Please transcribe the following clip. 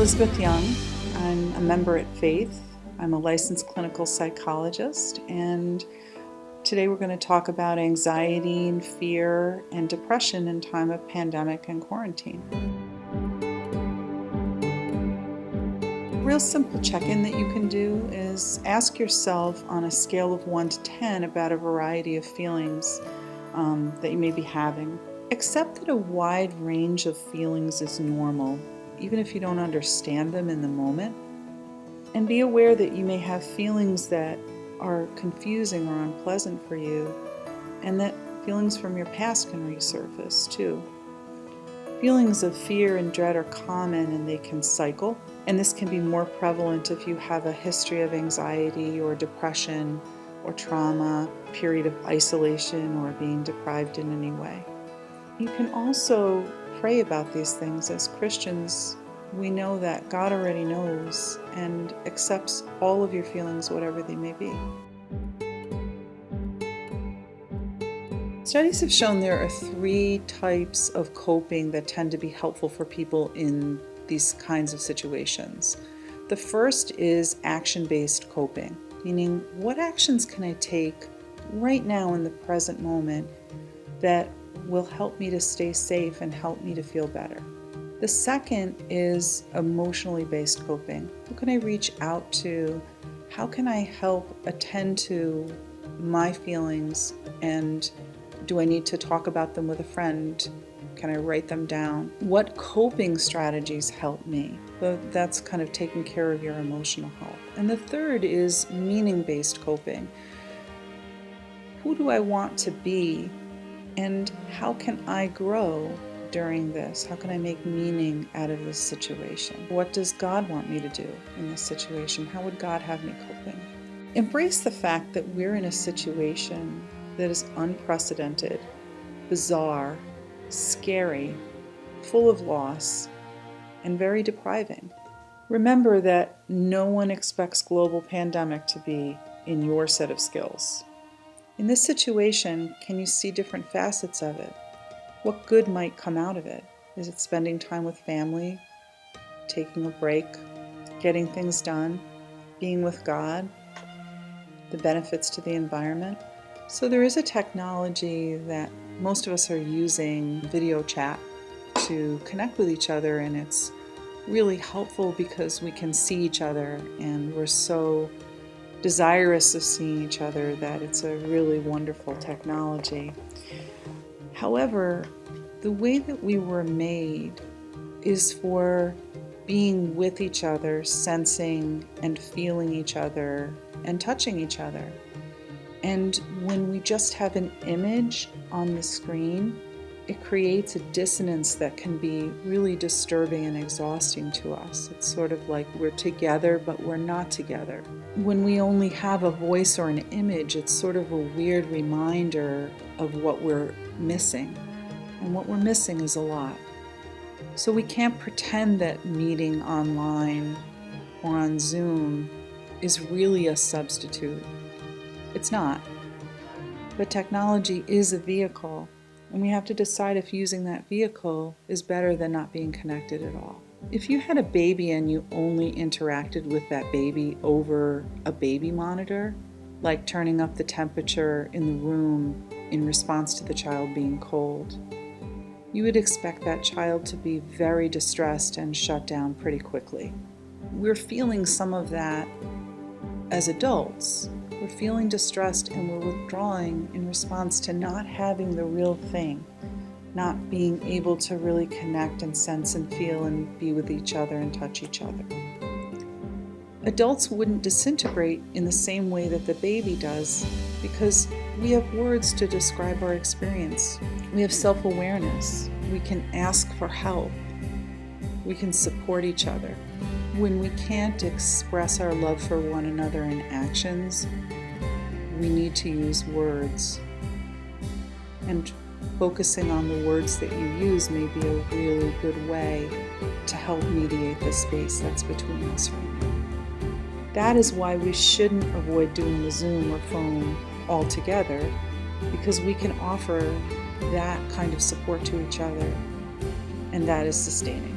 Elizabeth Young. I'm a member at Faith. I'm a licensed clinical psychologist, and today we're going to talk about anxiety and fear and depression in time of pandemic and quarantine. A real simple check-in that you can do is ask yourself on a scale of 1 to 10 about a variety of feelings that you may be having. Accept that a wide range of feelings is normal, even if you don't understand them in the moment. And be aware that you may have feelings that are confusing or unpleasant for you, and that feelings from your past can resurface too. Feelings of fear and dread are common and they can cycle, and this can be more prevalent if you have a history of anxiety or depression or trauma, period of isolation, or being deprived in any way. You can also pray about these things. As Christians, we know that God already knows and accepts all of your feelings, whatever they may be. Studies have shown there are 3 types of coping that tend to be helpful for people in these kinds of situations. The first is action-based coping, meaning what actions can I take right now in the present moment that will help me to stay safe and help me to feel better. The second is emotionally based coping. Who can I reach out to? How can I help attend to my feelings? And do I need to talk about them with a friend? Can I write them down? What coping strategies help me? So that's kind of taking care of your emotional health. And the third is meaning-based coping. Who do I want to be? And how can I grow during this? How can I make meaning out of this situation? What does God want me to do in this situation? How would God have me coping? Embrace the fact that we're in a situation that is unprecedented, bizarre, scary, full of loss, and very depriving. Remember that no one expects global pandemic to be in your set of skills. In this situation, can you see different facets of it? What good might come out of it? Is it spending time with family, taking a break, getting things done, being with God, the benefits to the environment? So there is a technology that most of us are using, video chat, to connect with each other, and it's really helpful because we can see each other and we're so desirous of seeing each other that it's a really wonderful technology. However, the way that we were made is for being with each other, sensing and feeling each other, and touching each other. And when we just have an image on the screen, it creates a dissonance that can be really disturbing and exhausting to us. It's sort of like we're together, but we're not together. When we only have a voice or an image, it's sort of a weird reminder of what we're missing. And what we're missing is a lot. So we can't pretend that meeting online or on Zoom is really a substitute. It's not. But technology is a vehicle, and we have to decide if using that vehicle is better than not being connected at all. If you had a baby and you only interacted with that baby over a baby monitor, like turning up the temperature in the room in response to the child being cold, you would expect that child to be very distressed and shut down pretty quickly. We're feeling some of that as adults. We're feeling distressed and we're withdrawing in response to not having the real thing, not being able to really connect and sense and feel and be with each other and touch each other. Adults wouldn't disintegrate in the same way that the baby does because we have words to describe our experience. We have self-awareness. We can ask for help. We can support each other. When we can't express our love for one another in actions, we need to use words. And focusing on the words that you use may be a really good way to help mediate the space that's between us right now. That is why we shouldn't avoid doing the Zoom or phone altogether, because we can offer that kind of support to each other, and that is sustaining.